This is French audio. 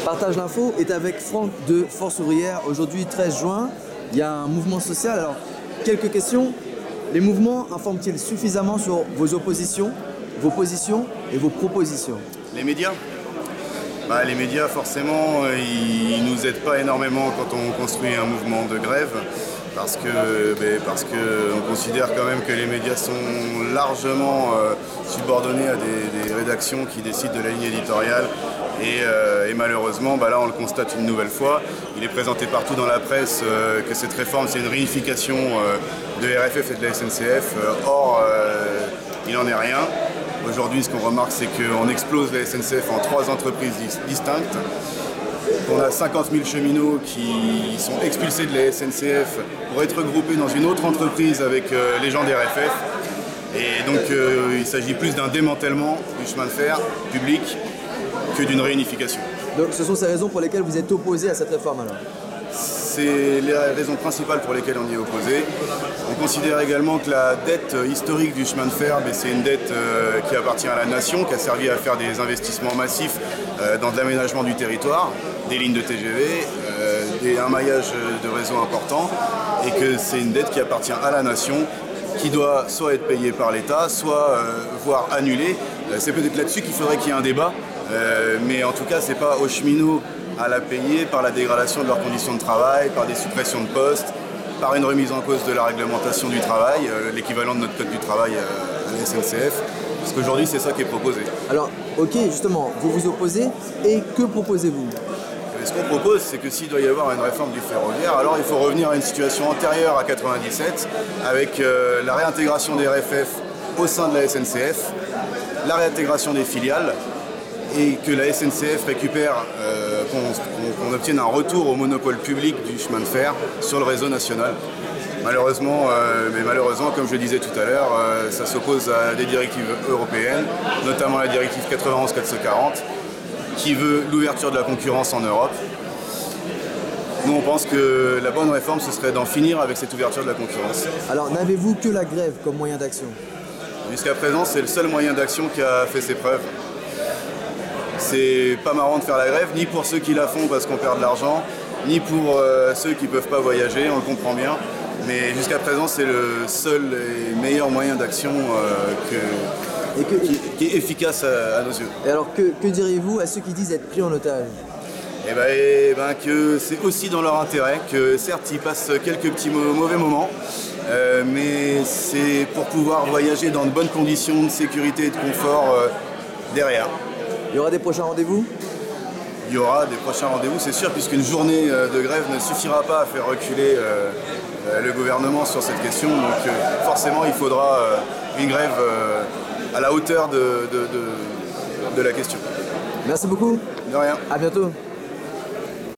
Partage l'info est avec Franck de Force Ouvrière. Aujourd'hui, 13 juin, il y a un mouvement social. Alors, quelques questions. Les mouvements informent-ils suffisamment sur vos oppositions, vos positions et vos propositions? Les médias? Les médias, forcément, ils ne nous aident pas énormément quand on construit un mouvement de grève, parce qu'on considère quand même que les médias sont largement subordonnés à des rédactions qui décident de la ligne éditoriale. Et malheureusement, là on le constate une nouvelle fois, il est présenté partout dans la presse que cette réforme c'est une réunification de RFF et de la SNCF. Or, il n'en est rien. Aujourd'hui, ce qu'on remarque, c'est qu'on explose la SNCF en 3 entreprises distinctes. On a 50 000 cheminots qui sont expulsés de la SNCF pour être regroupés dans une autre entreprise avec les gens des RFF. Et donc, il s'agit plus d'un démantèlement du chemin de fer public que d'une réunification. Donc ce sont ces raisons pour lesquelles vous êtes opposé à cette réforme alors? C'est les raisons principales pour lesquelles on y est opposé. On considère également que la dette historique du chemin de fer, c'est une dette qui appartient à la nation, qui a servi à faire des investissements massifs dans de l'aménagement du territoire, des lignes de TGV, un maillage de réseau important, et que c'est une dette qui appartient à la nation, qui doit soit être payée par l'État, soit voire annulée. C'est peut-être là-dessus qu'il faudrait qu'il y ait un débat. Mais en tout cas, c'est pas aux cheminots à la payer par la dégradation de leurs conditions de travail, par des suppressions de postes, par une remise en cause de la réglementation du travail, l'équivalent de notre code du travail à la SNCF, parce qu'aujourd'hui c'est ça qui est proposé. Alors, ok, justement, vous vous opposez, et que proposez-vous? Ce qu'on propose, c'est que s'il doit y avoir une réforme du ferroviaire, alors il faut revenir à une situation antérieure à 97, avec la réintégration des RFF au sein de la SNCF, la réintégration des filiales, et que la SNCF récupère, qu'on obtienne un retour au monopole public du chemin de fer sur le réseau national. Malheureusement, comme je le disais tout à l'heure, ça s'oppose à des directives européennes, notamment la directive 91/440, qui veut l'ouverture de la concurrence en Europe. Nous, on pense que la bonne réforme, ce serait d'en finir avec cette ouverture de la concurrence. Alors, n'avez-vous que la grève comme moyen d'action? Jusqu'à présent, c'est le seul moyen d'action qui a fait ses preuves. C'est pas marrant de faire la grève, ni pour ceux qui la font parce qu'on perd de l'argent, ni pour ceux qui ne peuvent pas voyager, on le comprend bien. Mais jusqu'à présent, c'est le seul et meilleur moyen d'action qui est efficace à nos yeux. Et alors, que diriez-vous à ceux qui disent être pris en otage? Que c'est aussi dans leur intérêt, que certes, ils passent quelques petits mauvais moments, mais c'est pour pouvoir voyager dans de bonnes conditions de sécurité et de confort derrière. Il y aura des prochains rendez-vous? Il y aura des prochains rendez-vous, c'est sûr, puisqu'une journée de grève ne suffira pas à faire reculer le gouvernement sur cette question. Donc forcément, il faudra une grève à la hauteur de la question. Merci beaucoup. De rien. À bientôt.